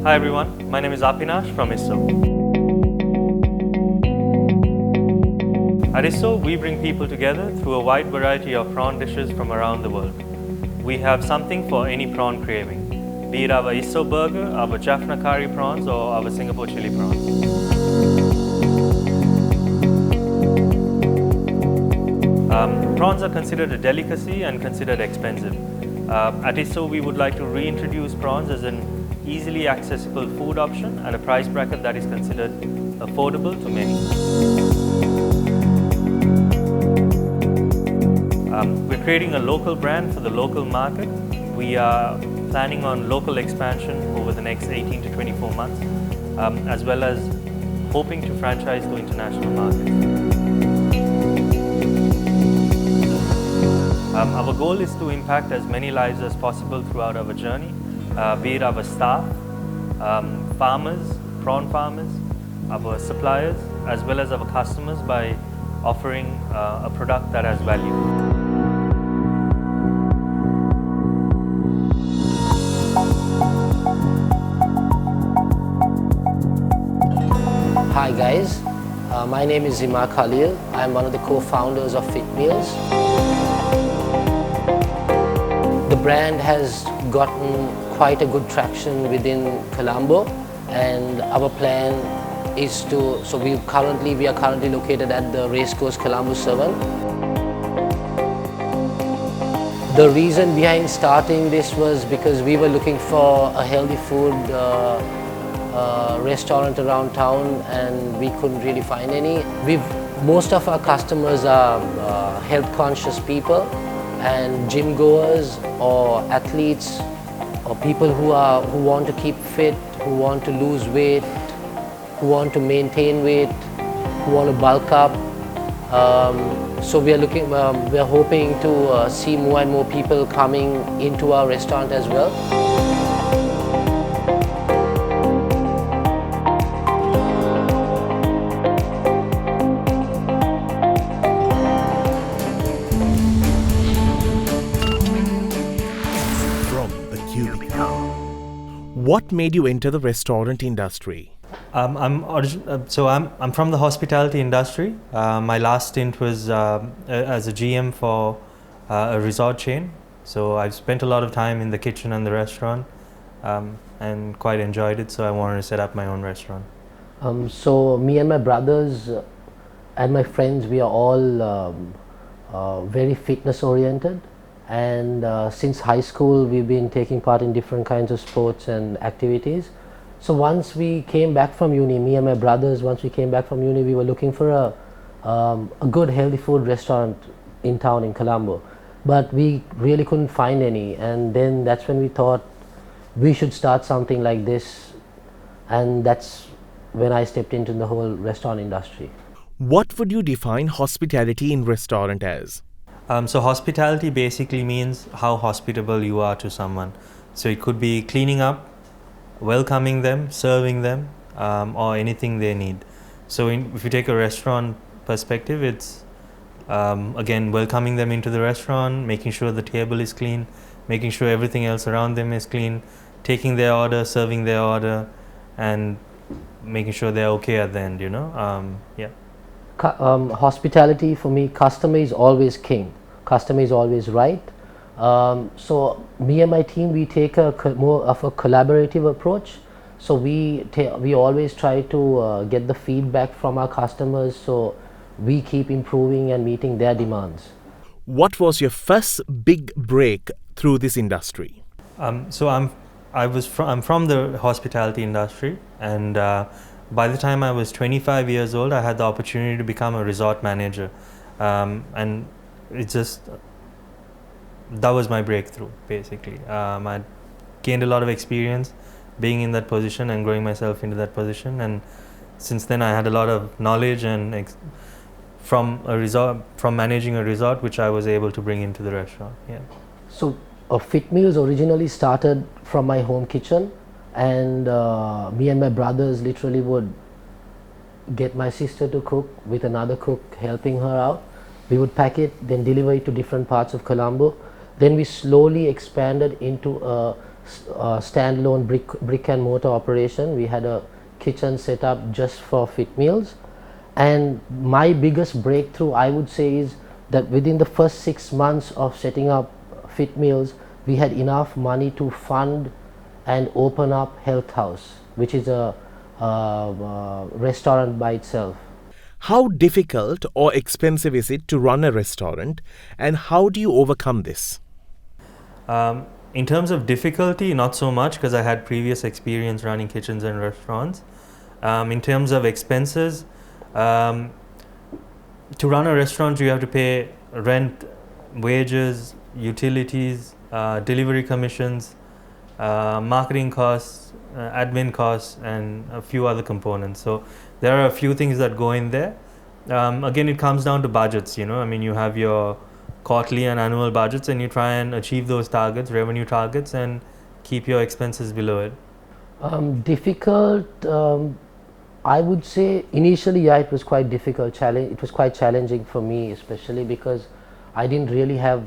Hi everyone, my name is Apinash from ISO. At ISO, we bring people together through a wide variety of prawn dishes from around the world. We have something for any prawn craving, be it our ISO burger, our Jaffna curry prawns or our Singapore chili prawns. Prawns are considered a delicacy and considered expensive. At ISO, we would like to reintroduce prawns as an easily accessible food option at a price bracket that is considered affordable to many. We're creating a local brand for the local market. We are planning on local expansion over the next 18 to 24 months, as well as hoping to franchise to international markets. Our goal is to impact as many lives as possible throughout our journey, be it our staff, farmers, prawn farmers, our suppliers, as well as our customers by offering a product that has value. Hi guys, my name is Zimar Kaleel. I'm one of the co-founders of Fit Meals. The brand has gotten quite a good traction within Colombo, and our plan is to, so we are currently located at the Racecourse Colombo 7. The reason behind starting this was because we were looking for a healthy food restaurant around town and we couldn't really find any. Most of our customers are health conscious people and gym goers or athletes or people who want to keep fit, who want to lose weight, who want to maintain weight, who want to bulk up. So we are hoping to see more and more people coming into our restaurant as well. What made you enter the restaurant industry? I'm from the hospitality industry. My last stint was as a GM for a resort chain. So I've spent a lot of time in the kitchen and the restaurant and quite enjoyed it. So I wanted to set up my own restaurant. So me and my brothers and my friends, we are all very fitness oriented. And since high school we've been taking part in different kinds of sports and activities. So once we came back from uni, me and my brothers, once we came back from uni, we were looking for a good healthy food restaurant in town in Colombo, but we really couldn't find any, and then that's when we thought we should start something like this, and that's when I stepped into the whole restaurant industry. What would you define hospitality in restaurant as? So hospitality basically means how hospitable you are to someone. So it could be cleaning up, welcoming them, serving them, or anything they need. So if you take a restaurant perspective, it's again welcoming them into the restaurant, making sure the table is clean, making sure everything else around them is clean, taking their order, serving their order, and making sure they're okay at the end, you know. Yeah. Hospitality for me, customer is always king. Customer is always right. So me and my team, we take more of a collaborative approach. So we always try to get the feedback from our customers, so we keep improving and meeting their demands. What was your first big break through this industry? I'm from the hospitality industry, and by the time I was 25 years old, I had the opportunity to become a resort manager, and that was my breakthrough basically. I gained a lot of experience being in that position and growing myself into that position, and since then I had a lot of knowledge and from managing a resort, which I was able to bring into the restaurant. Yeah. So Fit Meals originally started from my home kitchen, and me and my brothers literally would get my sister to cook with another cook helping her out. We would pack it, then deliver it to different parts of Colombo. Then we slowly expanded into a standalone brick and mortar operation. We had a kitchen set up just for fit meals, and my biggest breakthrough, I would say, is that within the first 6 months of setting up fit meals, we had enough money to fund and open up Health House, which is a restaurant by itself. How difficult or expensive is it to run a restaurant, and how do you overcome this? In terms of difficulty, not so much, because I had previous experience running kitchens and restaurants. In terms of expenses, to run a restaurant, you have to pay rent, wages, utilities, delivery commissions, marketing costs, admin costs, and a few other components. So there are a few things that go in there. Again, it comes down to budgets. I mean, you have your quarterly and annual budgets, and you try and achieve those targets, revenue targets, and keep your expenses below it. Difficult, I would say initially, yeah, it was quite difficult. It was quite challenging for me, especially because I didn't really have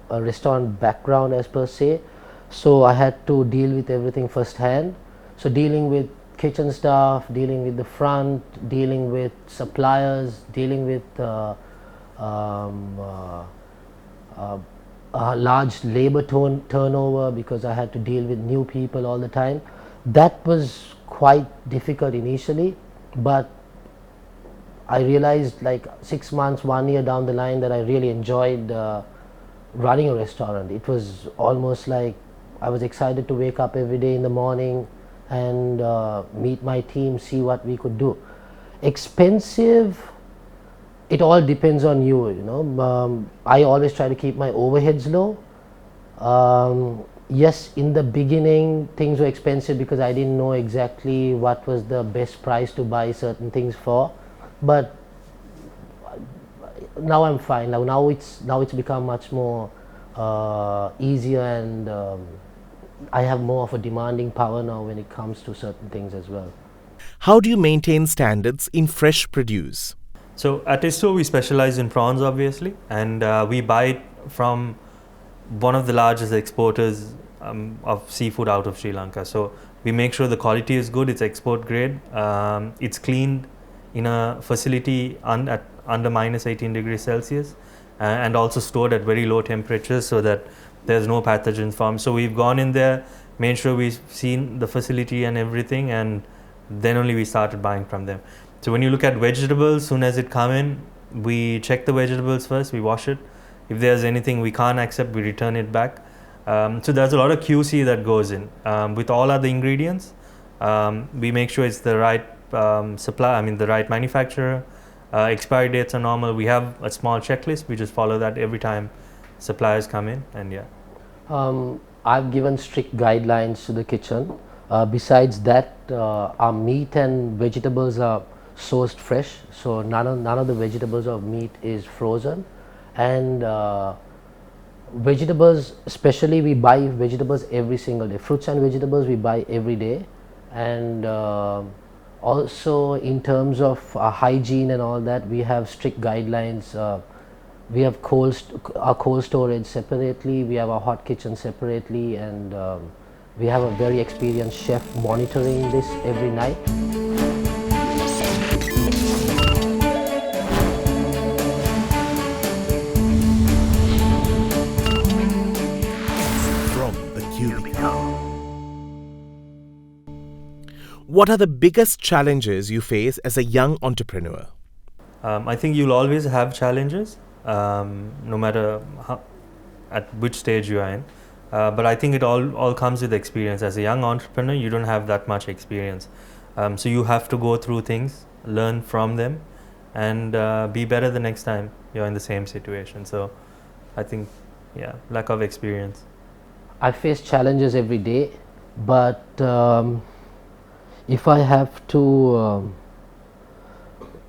a restaurant background as per se. So I had to deal with everything firsthand. So dealing with kitchen staff, dealing with the front, dealing with suppliers, dealing with a large labor turnover, because I had to deal with new people all the time. That was quite difficult initially, but I realized like 6 months, 1 year down the line that I really enjoyed running a restaurant. It was almost like I was excited to wake up every day in the morning and meet my team, see what we could do. Expensive, it all depends on you. I always try to keep my overheads low. Yes, in the beginning things were expensive because I didn't know exactly what was the best price to buy certain things for, but now I'm fine. Now it's become much more easier, and I have more of a demanding power now when it comes to certain things as well. How do you maintain standards in fresh produce? So at ISTO, we specialize in prawns, obviously, and we buy it from one of the largest exporters of seafood out of Sri Lanka. So we make sure the quality is good, it's export grade, it's cleaned in a facility at under minus 18 degrees Celsius, and also stored at very low temperatures so that there's no pathogens formed. So we've gone in there, made sure we've seen the facility and everything, and then only we started buying from them. So when you look at vegetables, soon as it come in, we check the vegetables first, we wash it. If there's anything we can't accept, we return it back. So there's a lot of QC that goes in. With all other ingredients, we make sure it's the right the right manufacturer. Expiry dates are normal. We have a small checklist. We just follow that every time suppliers come in, and yeah. I've given strict guidelines to the kitchen. Besides that, our meat and vegetables are sourced fresh, so none of the vegetables or meat is frozen. And vegetables, especially, we buy vegetables every single day. Fruits and vegetables we buy every day. And also in terms of hygiene and all that, we have strict guidelines. We have our cold storage separately, we have our hot kitchen separately, and we have a very experienced chef monitoring this every night. From the Cubicle. What are the biggest challenges you face as a young entrepreneur? I think you'll always have challenges, no matter at which stage you are in. But I think it all comes with experience. As a young entrepreneur, you don't have that much experience. So you have to go through things, learn from them, and be better the next time you're in the same situation. So I think, yeah, lack of experience. I face challenges every day, but if I have to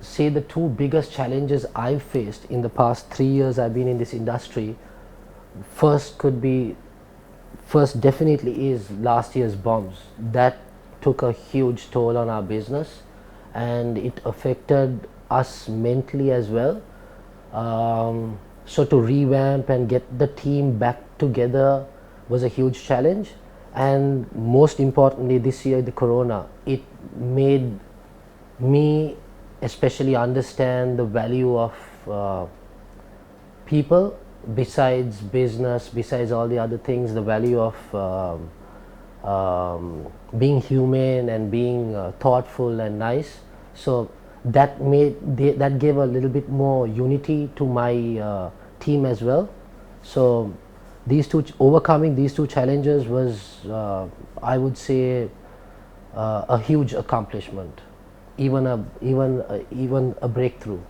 say the two biggest challenges I've faced in the past 3 years I've been in this industry, first definitely is last year's bombs. That took a huge toll on our business, and it affected us mentally as well. So to revamp and get the team back together was a huge challenge. and most importantly this year, the corona, it made me especially understand the value of people besides business, besides all the other things, the value of being human and being thoughtful and nice. So that gave a little bit more unity to my team as well. So overcoming these two challenges was, I would say, a huge accomplishment, even a breakthrough.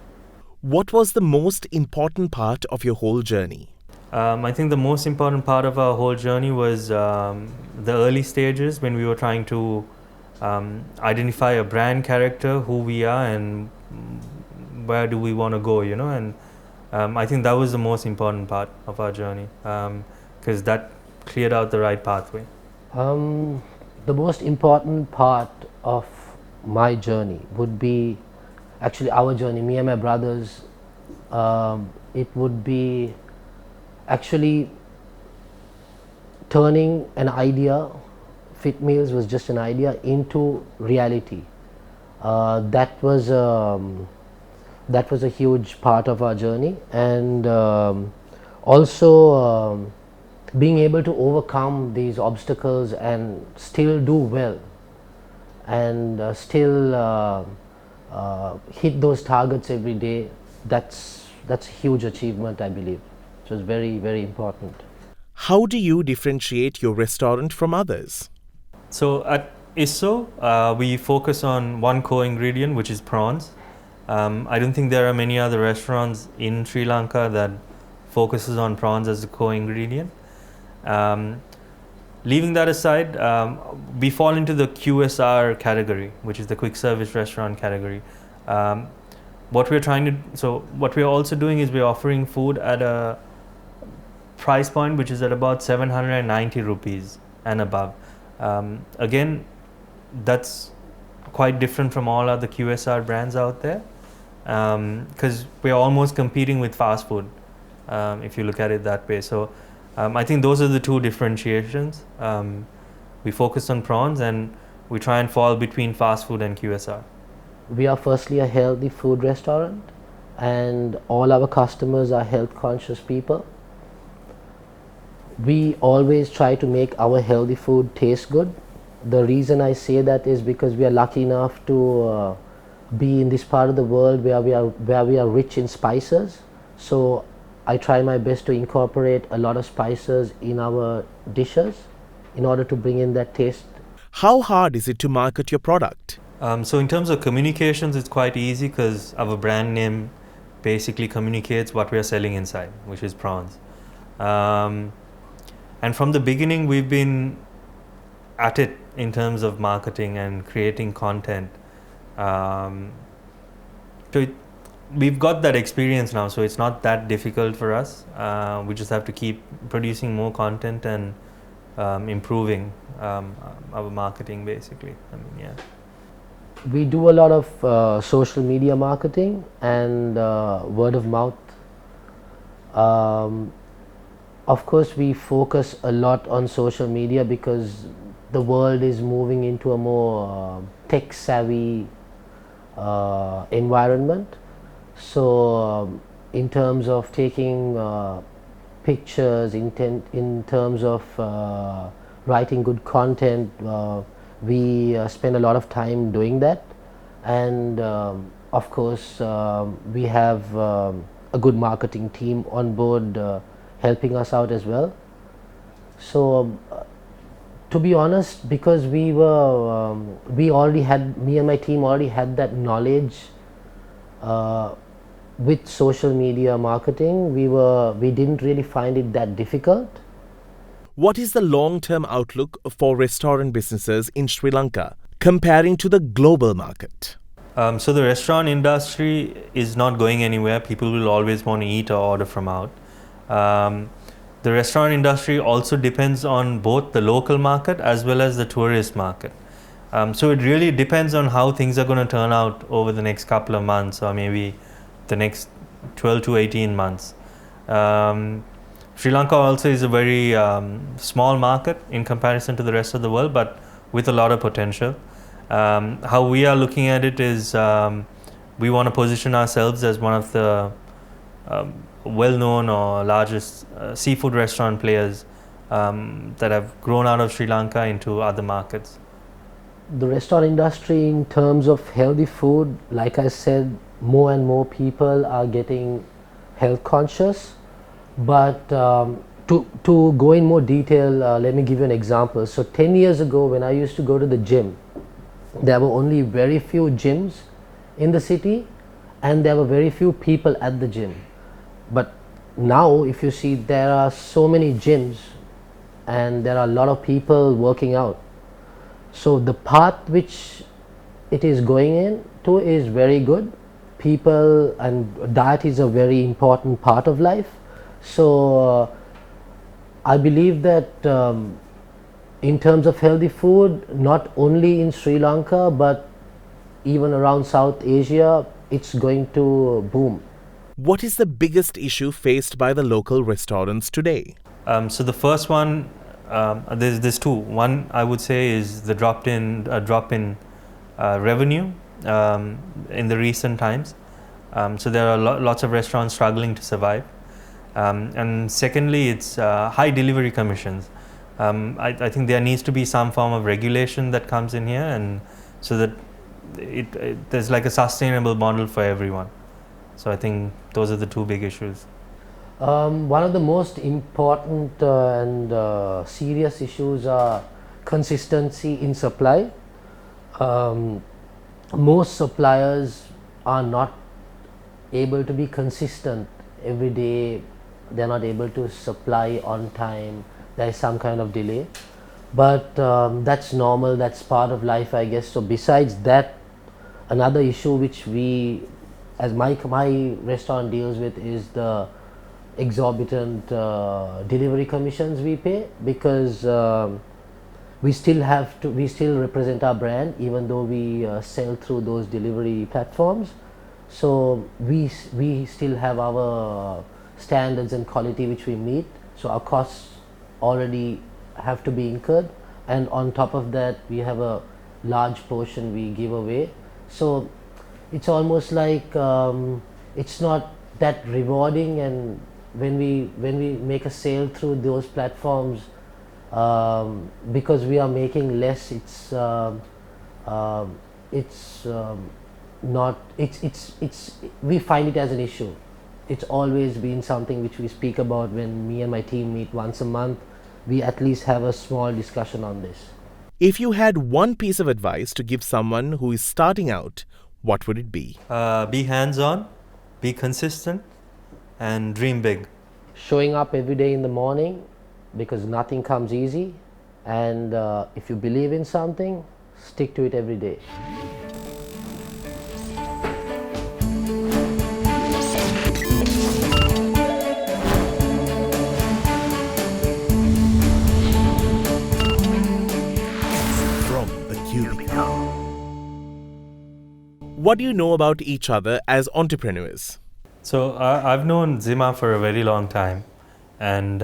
What was the most important part of your whole journey? I think the most important part of our whole journey was the early stages when we were trying to identify a brand character, who we are, and where do we want to go, and I think that was the most important part of our journey, because that cleared out the right pathway. The most important part of my journey would be actually our journey, me and my brothers. It would be actually turning an idea, fit meals was just an idea, into reality. That was a huge part of our journey, and also being able to overcome these obstacles and still do well, and still hit those targets every day. That's a huge achievement, I believe. It was very, very important. How do you differentiate your restaurant from others? So at ISO, we focus on one core ingredient, which is prawns. I don't think there are many other restaurants in Sri Lanka that focuses on prawns as the core ingredient. Leaving that aside, we fall into the QSR category, which is the quick service restaurant category. What we're also doing is we're offering food at a price point which is at about 790 rupees and above. Again, that's quite different from all other QSR brands out there, because we're almost competing with fast food, if you look at it that way. So I think those are the two differentiations. We focus on prawns, and we try and fall between fast food and QSR. We are firstly a healthy food restaurant, and all our customers are health conscious people. We always try to make our healthy food taste good. The reason I say that is because we are lucky enough to be in this part of the world where we are rich in spices. So I try my best to incorporate a lot of spices in our dishes in order to bring in that taste. How hard is it to market your product? So in terms of communications, it's quite easy because our brand name basically communicates what we are selling inside, which is prawns. And from the beginning, we've been at it in terms of marketing and creating content. We've got that experience now, so it's not that difficult for us. We just have to keep producing more content and improving our marketing, basically. We do a lot of social media marketing and word of mouth. Of course, we focus a lot on social media because the world is moving into a more tech-savvy environment. So, in terms of taking pictures, in terms of writing good content, we spend a lot of time doing that. And of course, we have a good marketing team on board helping us out as well. So to be honest, because me and my team already had that knowledge with social media marketing, we didn't really find it that difficult. What is the long-term outlook for restaurant businesses in Sri Lanka comparing to the global market? So the restaurant industry is not going anywhere. People will always want to eat or order from out. The restaurant industry also depends on both the local market as well as the tourist market. So it really depends on how things are going to turn out over the next couple of months, or maybe the next 12 to 18 months. Sri Lanka also is a very small market in comparison to the rest of the world, but with a lot of potential. How we are looking at it is we want to position ourselves as one of the well-known or largest seafood restaurant players that have grown out of Sri Lanka into other markets. The restaurant industry, in terms of healthy food, like I said, more and more people are getting health conscious. But to go in more detail, let me give you an example. So 10 years ago, when I used to go to the gym, there were only very few gyms in the city, and there were very few people at the gym. But now, if you see, there are so many gyms and there are a lot of people working out. So the path which it is going into is very good. People, and diet is a very important part of life. So I believe that in terms of healthy food, not only in Sri Lanka but even around South Asia, it's going to boom. What is the biggest issue faced by the local restaurants today? So the first one, there's two. One, I would say, is the drop in revenue in the recent times. So there are lots of restaurants struggling to survive. And secondly, it's high delivery commissions. I think there needs to be some form of regulation that comes in here, and so that there's like a sustainable model for everyone. So I think those are the two big issues. One of the most important and serious issues are consistency in supply. Most suppliers are not able to be consistent every day. They're not able to supply on time. There is some kind of delay, but that's normal, that's part of life, I guess. So besides that, another issue which we, as my restaurant deals with, is the exorbitant delivery commissions we pay, because we still represent our brand even though we sell through those delivery platforms. So we still have our standards and quality which we meet, so our costs already have to be incurred, and on top of that we have a large portion we give away. So it's almost like it's not that rewarding, and when we make a sale through those platforms, because we are making less, we find it as an issue. It's always been something which we speak about when me and my team meet once a month. We at least have a small discussion on this. If you had one piece of advice to give someone who is starting out, what would it be? Be hands-on, be consistent, and dream big. Showing up every day in the morning, because nothing comes easy, and if you believe in something, stick to it every day. From the Cubicle. What do you know about each other as entrepreneurs? So I've known Zimar for a very long time, and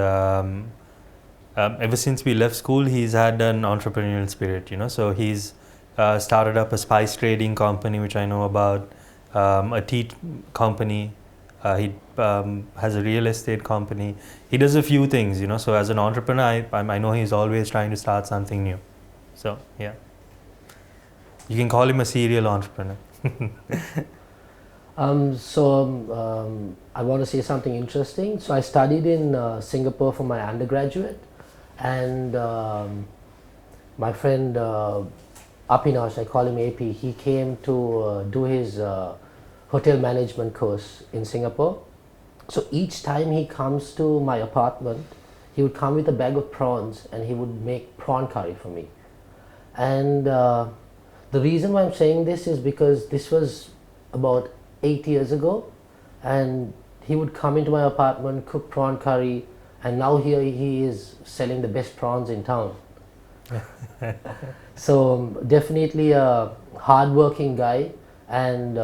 ever since we left school, he's had an entrepreneurial spirit. So he's started up a spice trading company, which I know about, a tea company. He has a real estate company. He does a few things. So as an entrepreneur, I know he's always trying to start something new. So yeah, you can call him a serial entrepreneur. I want to say something interesting. So I studied in Singapore for my undergraduate, and my friend Apinash, I call him AP, he came to do his hotel management course in Singapore. So each time he comes to my apartment, he would come with a bag of prawns and he would make prawn curry for me. And the reason why I'm saying this is because this was about 8 years ago, and he would come into my apartment, cook prawn curry, and now here he is selling the best prawns in town. So definitely a hard-working guy, and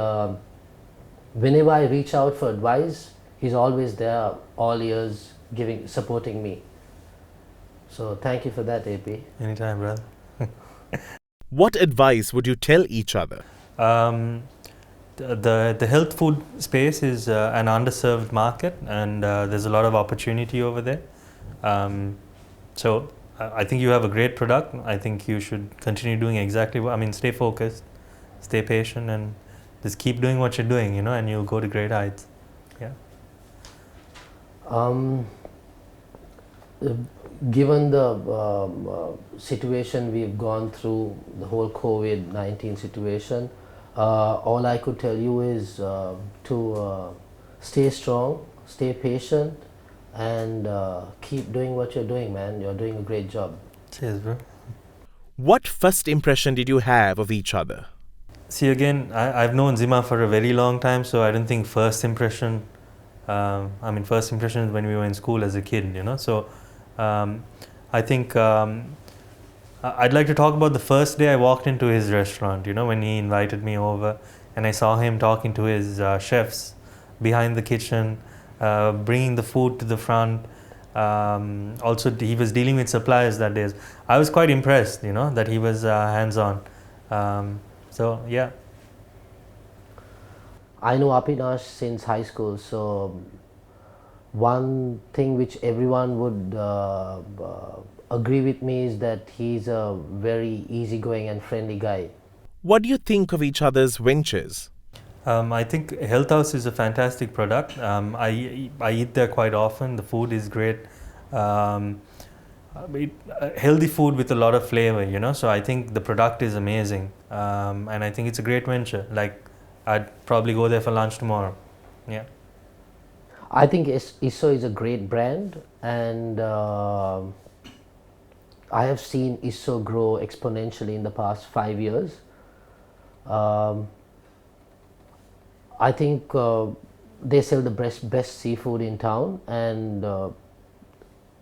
whenever I reach out for advice, he's always there, all ears, supporting me. So thank you for that, AP. Anytime, brother. What advice would you tell each other? The health food space is an underserved market, and there's a lot of opportunity over there. So I think you have a great product. I think you should continue doing exactly what, I mean, stay focused, stay patient, and just keep doing what you're doing, and you'll go to great heights. Yeah. Given the situation we've gone through, the whole COVID-19 situation, all I could tell you is to stay strong, stay patient, and keep doing what you're doing, man. You're doing a great job. Cheers, bro. What first impression did you have of each other? See, again, I've known Zimar for a very long time, so I don't think first impression, first impression is when we were in school as a kid, So I think I'd like to talk about the first day I walked into his restaurant, when he invited me over and I saw him talking to his chefs behind the kitchen, bringing the food to the front. Also, he was dealing with suppliers that day. I was quite impressed, that he was hands-on. So, yeah. I know Apinash since high school, so one thing which everyone would agree with me is that he's a very easygoing and friendly guy. What do you think of each other's ventures? I think Health House is a fantastic product. I eat there quite often. The food is great. Healthy food with a lot of flavor, So I think the product is amazing. And I think it's a great venture. Like, I'd probably go there for lunch tomorrow. Yeah. I think ISO is a great brand, and I have seen ISO grow exponentially in the past 5 years. I think they sell the best seafood in town, and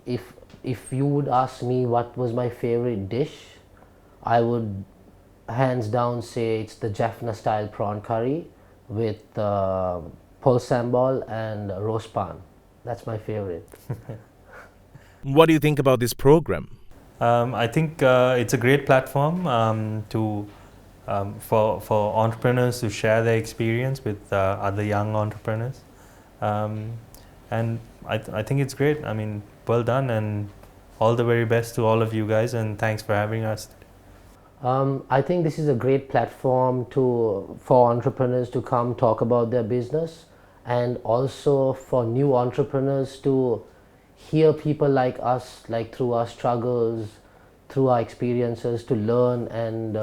if you would ask me what was my favorite dish, I would hands down say it's the Jaffna style prawn curry with pol sambal and roast pan. That's my favorite. What do you think about this program? I think it's a great platform for entrepreneurs to share their experience with other young entrepreneurs, and I think it's great. I mean, well done, and all the very best to all of you guys, and thanks for having us. I think this is a great platform for entrepreneurs to come talk about their business, and also for new entrepreneurs to hear people like us, like through our struggles, through our experiences, to learn and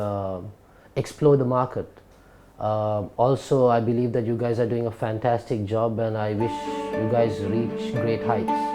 explore the market. Also, I believe that you guys are doing a fantastic job, and I wish you guys reach great heights.